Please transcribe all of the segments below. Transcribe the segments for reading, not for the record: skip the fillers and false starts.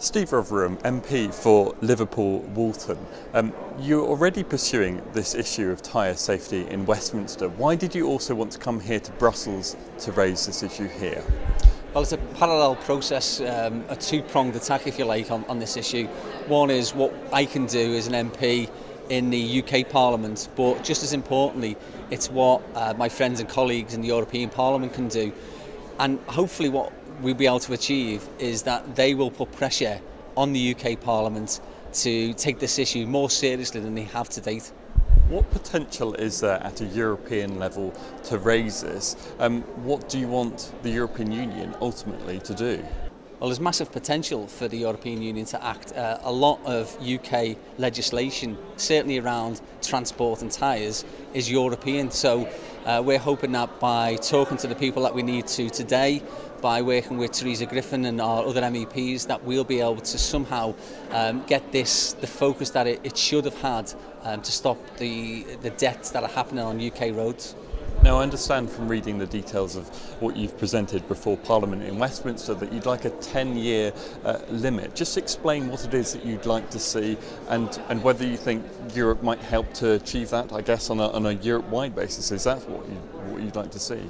Steve Rotheram, MP for Liverpool Walton. You're already pursuing this issue of tyre safety in Westminster. Why did you also want to come here to Brussels to raise this issue here? Well, it's a parallel process, a two-pronged attack, if you like, on this issue. One is what I can do as an MP in the UK Parliament, but just as importantly, it's what my friends and colleagues in the European Parliament can do. And hopefully what we'll be able to achieve is that they will put pressure on the UK Parliament to take this issue more seriously than they have to date. What potential is there at a European level to raise this? What do you want the European Union ultimately to do? Well, there's massive potential for the European Union to act. A lot of UK legislation, certainly around transport and tyres, is European. So we're hoping that by talking to the people that we need to today, by working with Theresa Griffin and our other MEPs, that we'll be able to somehow get this the focus that it should have had to stop the deaths that are happening on UK roads. Now, I understand from reading the details of what you've presented before Parliament in Westminster that you'd like a 10-year limit. Just explain what it is that you'd like to see and whether you think Europe might help to achieve that, I guess, on a Europe-wide basis. Is that what you'd like to see?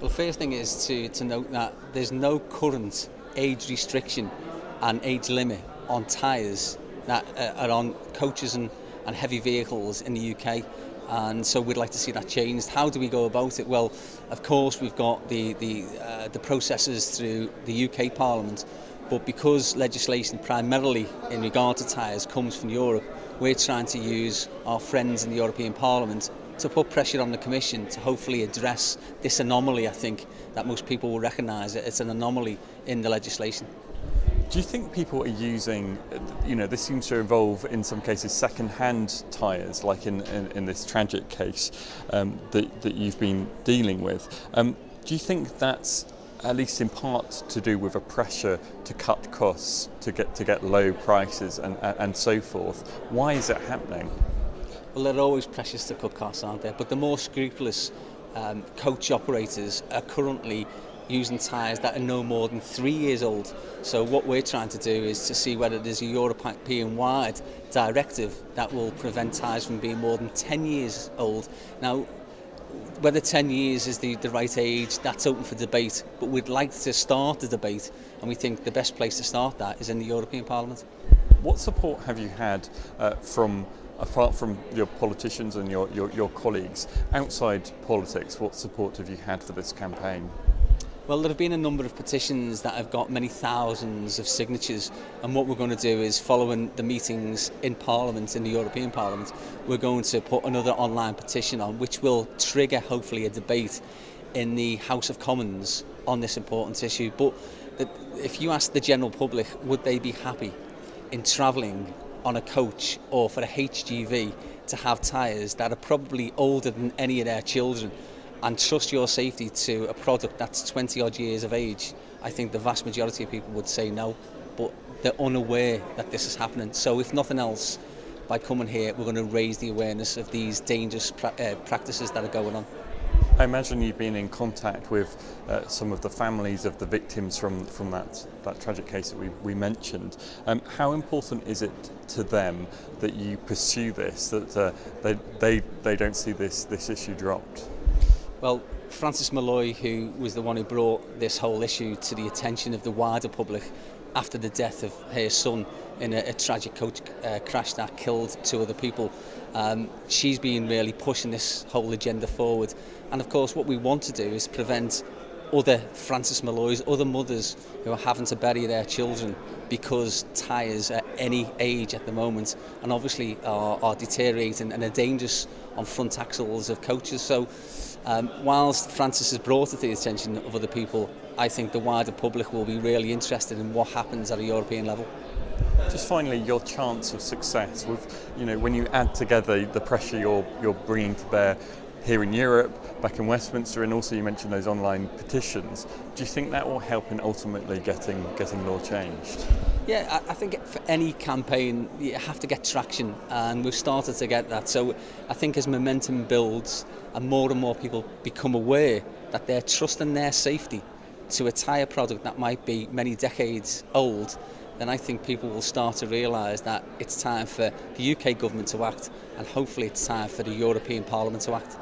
Well, the first thing is to note that there's no current age restriction and age limit on tyres that are on coaches and heavy vehicles in the UK. And so we'd like to see that changed. How do we go about it? Well, of course, we've got the processes through the UK Parliament, but because legislation primarily in regard to tyres comes from Europe, we're trying to use our friends in the European Parliament to put pressure on the Commission to hopefully address this anomaly. I think that most people will recognise it. It's an anomaly in the legislation. Do you think people are using, this seems to involve in some cases second-hand tyres, like in this tragic case that you've been dealing with. Do you think that's at least in part to do with a pressure to cut costs, to get low prices and so forth? Why is it happening? Well, there are always pressures to cut costs, aren't there? But the more scrupulous coach operators are currently using tyres that are no more than 3 years old. So what we're trying to do is to see whether there's a European-wide directive that will prevent tyres from being more than 10 years old. Now, whether 10 years is the right age, that's open for debate, but we'd like to start the debate, and we think the best place to start that is in the European Parliament. What support have you had apart from your politicians and your colleagues, outside politics? What support have you had for this campaign? Well, there have been a number of petitions that have got many thousands of signatures, and what we're going to do is, following the meetings in Parliament, in the European Parliament, we're going to put another online petition on, which will trigger, hopefully, a debate in the House of Commons on this important issue. But if you ask the general public, would they be happy in travelling on a coach or for a HGV to have tyres that are probably older than any of their children, and trust your safety to a product that's 20 odd years of age? I think the vast majority of people would say no, but they're unaware that this is happening. So if nothing else, by coming here, we're going to raise the awareness of these dangerous practices that are going on. I imagine you've been in contact with some of the families of the victims from that tragic case that we mentioned. How important is it to them that you pursue this, that they don't see this issue dropped? Well, Frances Molloy, who was the one who brought this whole issue to the attention of the wider public after the death of her son in a tragic coach crash that killed 2 other people, she's been really pushing this whole agenda forward. And of course, what we want to do is prevent other Frances Molloys, other mothers who are having to bury their children because tyres at any age at the moment, and obviously are deteriorating and are dangerous on front axles of coaches. So whilst Frances has brought it to the attention of other people, I think the wider public will be really interested in what happens at a European level. Just finally, your chance of success with, when you add together the pressure you're bringing to bear here in Europe, back in Westminster, and also you mentioned those online petitions, do you think that will help in ultimately getting law changed? Yeah, I think for any campaign you have to get traction, and we've started to get that. So I think as momentum builds and more people become aware that they're trusting their safety to a tyre product that might be many decades old, then I think people will start to realise that it's time for the UK government to act, and hopefully it's time for the European Parliament to act.